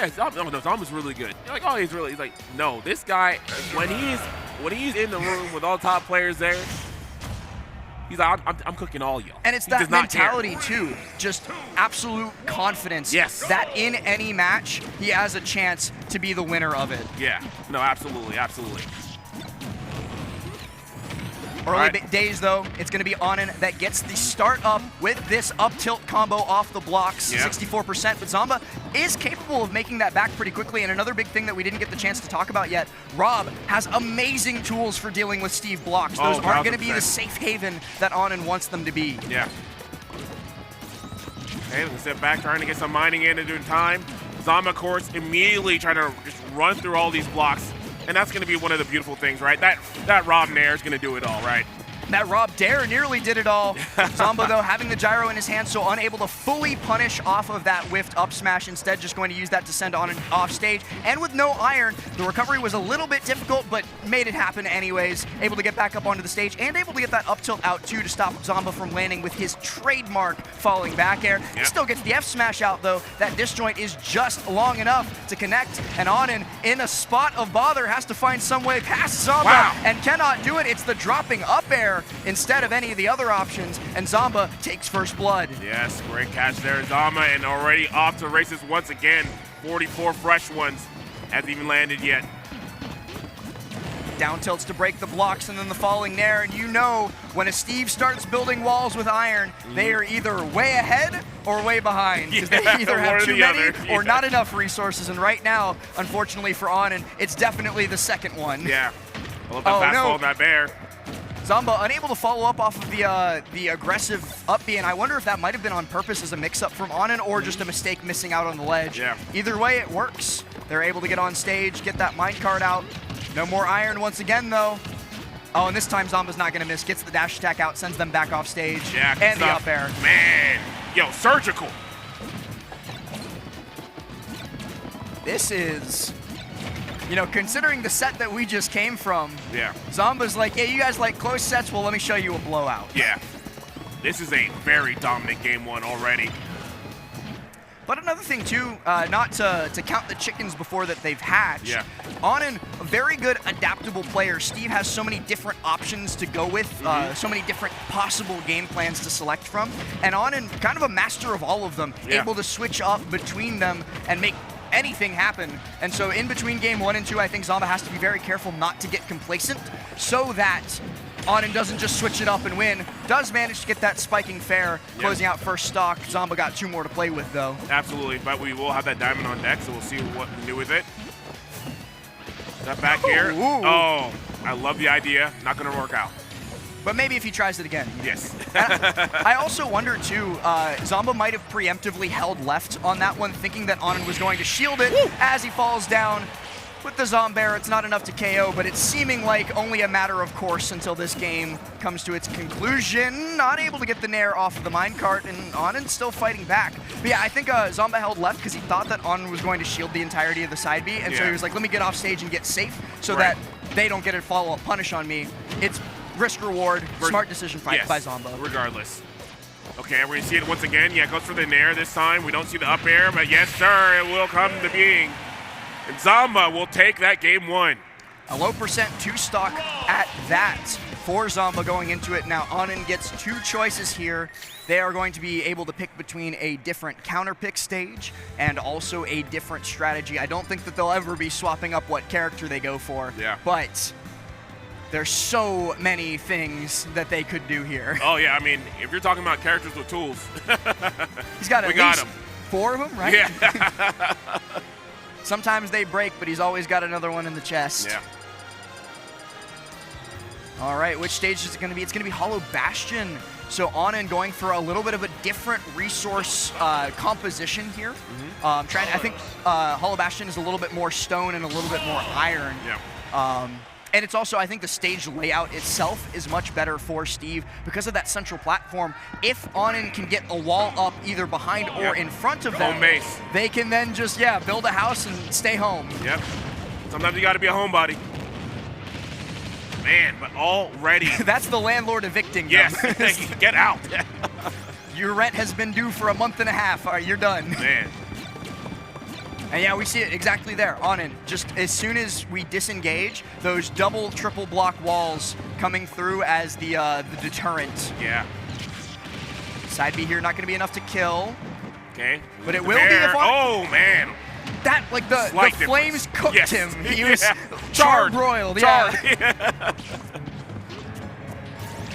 Yeah, Zomba's really good. You're like, oh, he's like, no, this guy, when he's in the room with all top players there, he's like, I'm cooking all y'all. And it's that mentality too, just absolute confidence. Yes. That in any match, he has a chance to be the winner of it. Yeah, no, absolutely, absolutely. Early days, though, it's going to be Onin that gets the start up with this up tilt combo off the blocks, 64%. But Zomba is capable of making that back pretty quickly. And another big thing that we didn't get the chance to talk about yet, Rob has amazing tools for dealing with Steve blocks. Those aren't going to be the safe haven that Onin wants them to be. Yeah. Okay, let's sit back, trying to get some mining in time. Zomba, of course, immediately trying to just run through all these blocks. And that's going to be one of the beautiful things, right? That Rob Nair is going to do it all, right? That Rob Dare nearly did it all. Zomba, though, having the gyro in his hand, so unable to fully punish off of that whiffed up smash. Instead, just going to use that to send on and off stage. And with no iron, the recovery was a little bit difficult, but made it happen anyways. Able to get back up onto the stage and able to get that up tilt out, too, to stop Zomba from landing with his trademark falling back air. He still gets the F smash out, though. That disjoint is just long enough to connect. And Onin, in a spot of bother, has to find some way past Zomba and cannot do it. It's the dropping up air instead of any of the other options, and Zomba takes first blood. Yes, great catch there, Zomba, and already off to races once again. 44 fresh ones, hasn't even landed yet. Down tilts to break the blocks and then the falling Nair, and you know when a Steve starts building walls with iron, they are either way ahead or way behind, because they either have too many or not enough resources, and right now, unfortunately for Onin, it's definitely the second one. Yeah, I love that fastball on that bear. Zomba unable to follow up off of the aggressive up B, and I wonder if that might have been on purpose as a mix-up from Onin or just a mistake missing out on the ledge. Yeah. Either way, it works. They're able to get on stage, get that minecart out. No more iron once again, though. Oh, and this time Zomba's not going to miss. Gets the dash attack out, sends them back off stage. Yeah, and the up air. Man, yo, surgical. This is... You know, considering the set that we just came from, Zomba's like, hey, you guys like close sets? Well, let me show you a blowout. Yeah. This is a very dominant game one already. But another thing, too, not to count the chickens before that they've hatched. Onin, a very good adaptable player. Steve has so many different options to go with, so many different possible game plans to select from. And Onin, kind of a master of all of them, able to switch up between them and make anything happen. And so in between game 1 and 2, I think Zomba has to be very careful not to get complacent so that Onin doesn't just switch it up and win. Does manage to get that spiking fair, closing out first stock. Zomba got 2 more to play with, though. Absolutely, but we will have that diamond on deck, so we'll see what we can do with it. That back here. Oh, I love the idea. Not going to work out. But maybe if he tries it again. Yes. I also wonder, too, Zomba might have preemptively held left on that one, thinking that Onin was going to shield it as he falls down. With the Zombair, it's not enough to KO, but it's seeming like only a matter of course until this game comes to its conclusion. Not able to get the Nair off of the minecart, and Onin's still fighting back. But yeah, I think Zomba held left because he thought that Onin was going to shield the entirety of the side B, and so he was like, let me get off stage and get safe so that they don't get a follow-up punish on me. It's risk-reward, smart decision by Zomba. Regardless. Okay, we're going to see it once again. Yeah, goes for the Nair this time. We don't see the up air, but yes, sir, it will come to being. And Zomba will take that game 1. A low percent 2 stock at that for Zomba going into it. Now Onin gets 2 choices here. They are going to be able to pick between a different counter pick stage and also a different strategy. I don't think that they'll ever be swapping up what character they go for. But there's so many things that they could do here. Oh yeah, I mean, if you're talking about characters with tools, he's got at least 4 of them, right? Yeah. Sometimes they break, but he's always got another one in the chest. Yeah. All right, which stage is it going to be? It's going to be Hollow Bastion. So Onin going for a little bit of a different resource composition here. I think Hollow Bastion is a little bit more stone and a little bit more iron. And it's also, I think the stage layout itself is much better for Steve because of that central platform. If Onin can get a wall up either behind or in front of them, they can then just, build a house and stay home. Yep. Sometimes you got to be a homebody. Man, but already. That's the landlord evicting them. Yes, get out. Your rent has been due for a month and a half. All right, you're done. Man. And yeah, we see it exactly there. Onin, just as soon as we disengage, those double, triple block walls coming through as the deterrent. Yeah. Side B here not going to be enough to kill. Okay. But it will be if Oh, man. That, like, the flames cooked him. He was char-broiled. Yeah.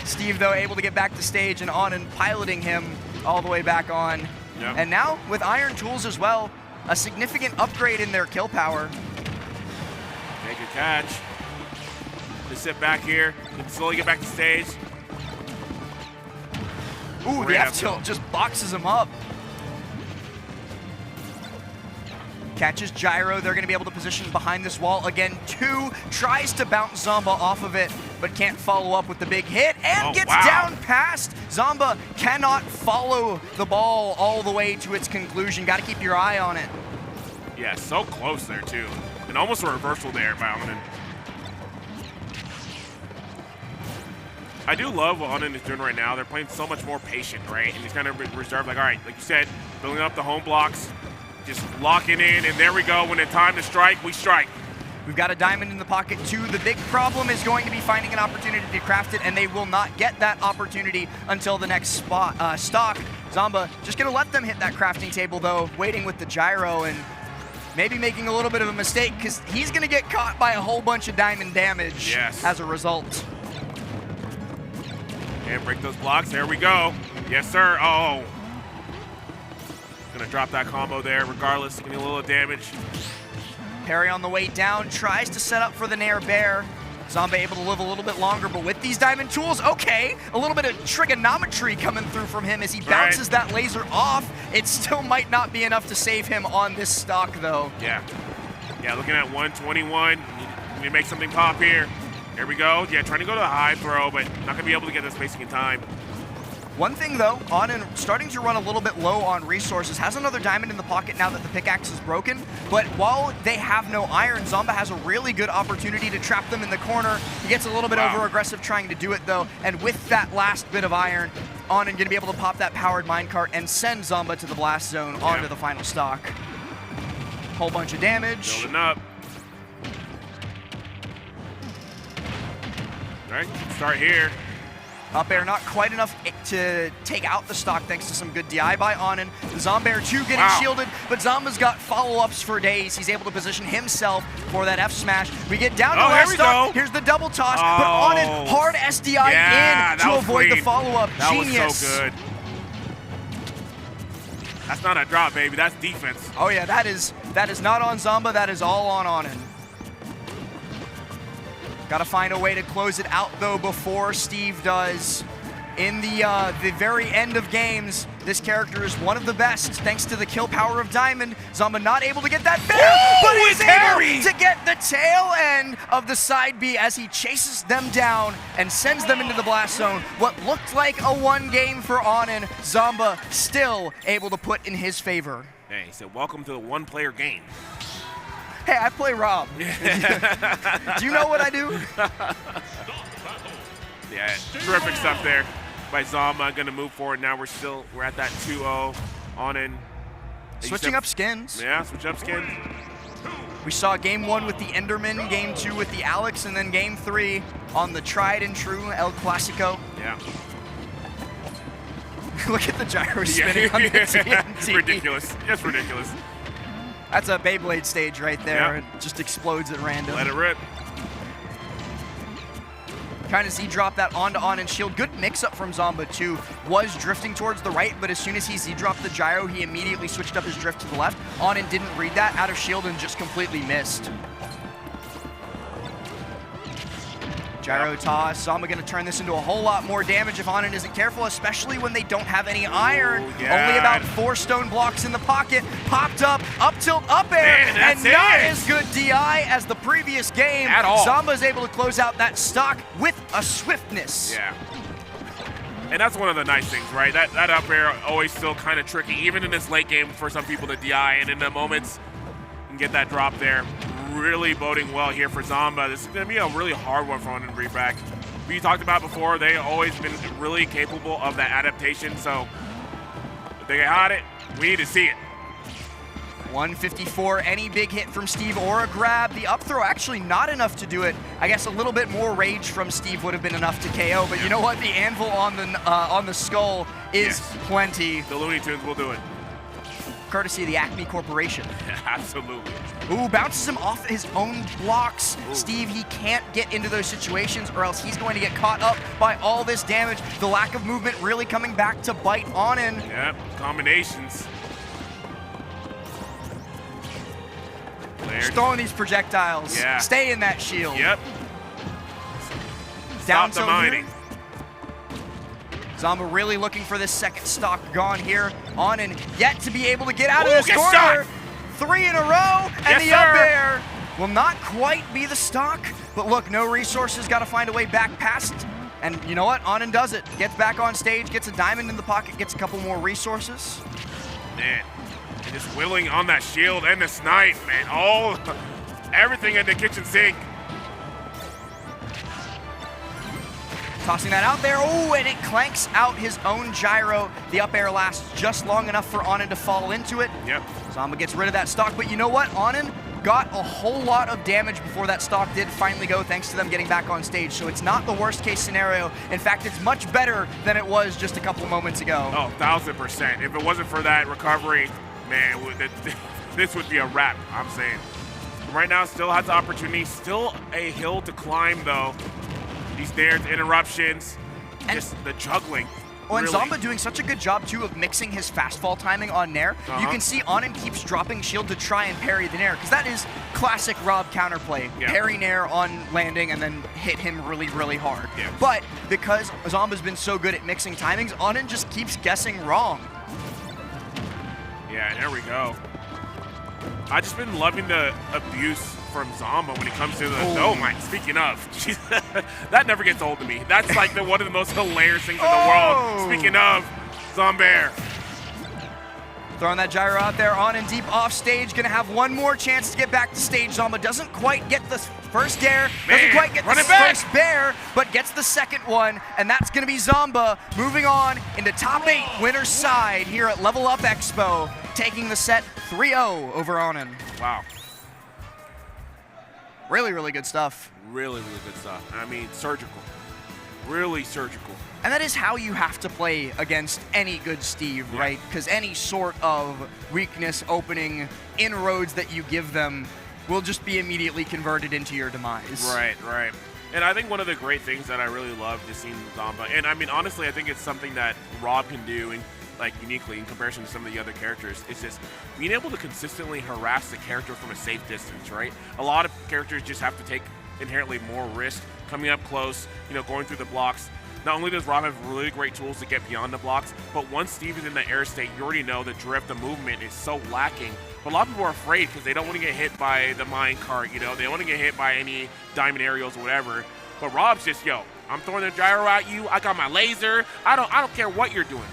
Steve, though, able to get back to stage, and Onin piloting him all the way back on. Yep. And now, with iron tools as well, a significant upgrade in their kill power. Take a catch. Just sit back here. Slowly get back to stage. Ooh, the F tilt just boxes him up. Catches gyro. They're going to be able to position behind this wall again. 2 tries to bounce Zomba off of it, but can't follow up with the big hit and gets down past. Zomba cannot follow the ball all the way to its conclusion. Got to keep your eye on it. Yeah, so close there too. And almost a reversal there by Onin. I do love what Onin is doing right now. They're playing so much more patient, right? And he's kind of reserved, like, all right, like you said, building up the home blocks, just locking in, and there we go. When it's time to strike, we strike. We've got a diamond in the pocket too. The big problem is going to be finding an opportunity to craft it, and they will not get that opportunity until the next stock. Zomba just going to let them hit that crafting table, though, waiting with the gyro and maybe making a little bit of a mistake because he's going to get caught by a whole bunch of diamond damage as a result. And break those blocks. There we go. Yes, sir. Oh. Gonna drop that combo there regardless. Getting a little damage. Parry on the way down. Tries to set up for the Nair Bear. Zomba able to live a little bit longer, but with these diamond tools, okay. A little bit of trigonometry coming through from him as he bounces that laser off. It still might not be enough to save him on this stock, though. Yeah. Yeah, looking at 121. Need to make something pop here. There we go. Yeah, trying to go to the high throw, but not going to be able to get the spacing in time. One thing, though, Onin starting to run a little bit low on resources, has another diamond in the pocket now that the pickaxe is broken, but while they have no iron, Zomba has a really good opportunity to trap them in the corner. He gets a little bit over-aggressive trying to do it, though, and with that last bit of iron, Onin going to be able to pop that powered minecart and send Zomba to the blast zone onto the final stock. Whole bunch of damage. Building up. All right, start here. Up air not quite enough to take out the stock thanks to some good DI by Onin. The Zombair 2 getting shielded, but Zomba's got follow-ups for days. He's able to position himself for that F smash. We get down to last stock. Here's the double toss, but Onin hard SDI in to avoid the follow-up. Genius. That was so good. That's not a drop, baby. That's defense. Oh yeah, that is not on Zomba. That is all on Onin. Got to find a way to close it out, though, before Steve does. In the very end of games, this character is one of the best, thanks to the kill power of Diamond. Zomba not able to get that bear, but he's able to get the tail end of the side B as he chases them down and sends them into the blast zone. What looked like a one game for Onin, Zomba still able to put in his favor. Hey, he said, welcome to the one-player game. Hey, I play Rob. Do you know what I do? Yeah, terrific stuff there by Zomba. Going to move forward now. We're at that 2-0 Onin. Switching up skins. Yeah, switch up skins. We saw game 1 with the Enderman, game 2 with the Alex, and then game 3 on the tried and true El Clasico. Yeah. Look at the gyro spinning on the TNT. Ridiculous. That's ridiculous. That's a Beyblade stage right there. It just explodes at random. Let it rip. Trying to Z-drop that onto Onin's shield. Good mix-up from Zomba, too. Was drifting towards the right, but as soon as he Z-dropped the gyro, he immediately switched up his drift to the left. Onin didn't read that, out of shield, and just completely missed. Gyro toss. Zomba going to turn this into a whole lot more damage if Onin isn't careful, especially when they don't have any iron. Only about 4 stone blocks in the pocket. Popped up tilt, up air, and not as good DI as the previous game. At all. Zomba's able to close out that stock with a swiftness. Yeah. And that's one of the nice things, right? That up air always still kind of tricky, even in this late game for some people to DI, and in the moments, you can get that drop there. Really boding well here for Zomba. This is going to be a really hard one for Onin to bring back. We talked about before, they've always been really capable of that adaptation, so if they got it, we need to see it. 154, any big hit from Steve or a grab. The up throw actually not enough to do it. I guess a little bit more rage from Steve would have been enough to KO, but you know what? The anvil on the skull is plenty. The Looney Tunes will do it. Courtesy of the Acme Corporation. Yeah, absolutely. Ooh, bounces him off his own blocks. Ooh. Steve, he can't get into those situations or else he's going to get caught up by all this damage. The lack of movement really coming back to bite Onin. Yep, combinations. Just throwing these projectiles. Yeah. Stay in that shield. Yep. Down Stop the tilt mining. here. Zomba really looking for this second stock gone here. Onin yet to be able to get out of this good corner. shot. 3 in a row, and Yes, the up sir. air will not quite be the stock. But look, no resources, got to find a way back past. And you know what? Onin does it. Gets back on stage, gets a diamond in the pocket, gets a couple more resources. Man, and just willing on that shield and the snipe, man. Everything in the kitchen sink. Tossing that out there. Oh, and it clanks out his own gyro. The up air lasts just long enough for Onin to fall into it. Yep. Zomba gets rid of that stock, but you know what? Onin got a whole lot of damage before that stock did finally go, thanks to them getting back on stage. So it's not the worst case scenario. In fact, it's much better than it was just a couple moments ago. Oh, 1000%. If it wasn't for that recovery, man, this would be a wrap, I'm saying. Right now, still has the opportunity. Still a hill to climb, though. These Nair's interruptions, And just the juggling. Oh, and really. Zomba doing such a good job, too, of mixing his fast fall timing on Nair. You can see Onin keeps dropping shield to try and parry the Nair, because that is classic Rob counterplay. Yeah. Parry Nair on landing and then hit him really, really hard. Yeah. But because Zomba's been so good at mixing timings, Onin just keeps guessing wrong. Yeah, there we go. I've just been loving the abuse from Zomba when it comes to the oh my, speaking of, that never gets old to me. That's like one of the most hilarious things in the world. Speaking of, Zombair. Throwing that gyro out there, on and deep off stage, gonna have one more chance to get back to stage. Zomba doesn't quite get the first dare, doesn't quite get the first bear, but gets the second one, and that's gonna be Zomba moving on into top 8 winner's side here at Level Up Expo, taking the set 3-0 over Onin. Wow. Really, really good stuff. Really, really good stuff. I mean, surgical. Really surgical. And that is how you have to play against any good Steve, right? Because any sort of weakness, opening, inroads that you give them will just be immediately converted into your demise. Right, right. And I think one of the great things that I really love is seeing Zomba, and I mean, honestly, I think it's something that Rob can do and like uniquely in comparison to some of the other characters, it's just being able to consistently harass the character from a safe distance, right? A lot of characters just have to take inherently more risk coming up close, going through the blocks. Not only does Rob have really great tools to get beyond the blocks, but once Steve is in the air state, you already know the drift, the movement is so lacking. But a lot of people are afraid because they don't want to get hit by the mine cart, they don't want to get hit by any diamond aerials or whatever. But Rob's just, I'm throwing the gyro at you. I got my laser. I don't care what you're doing.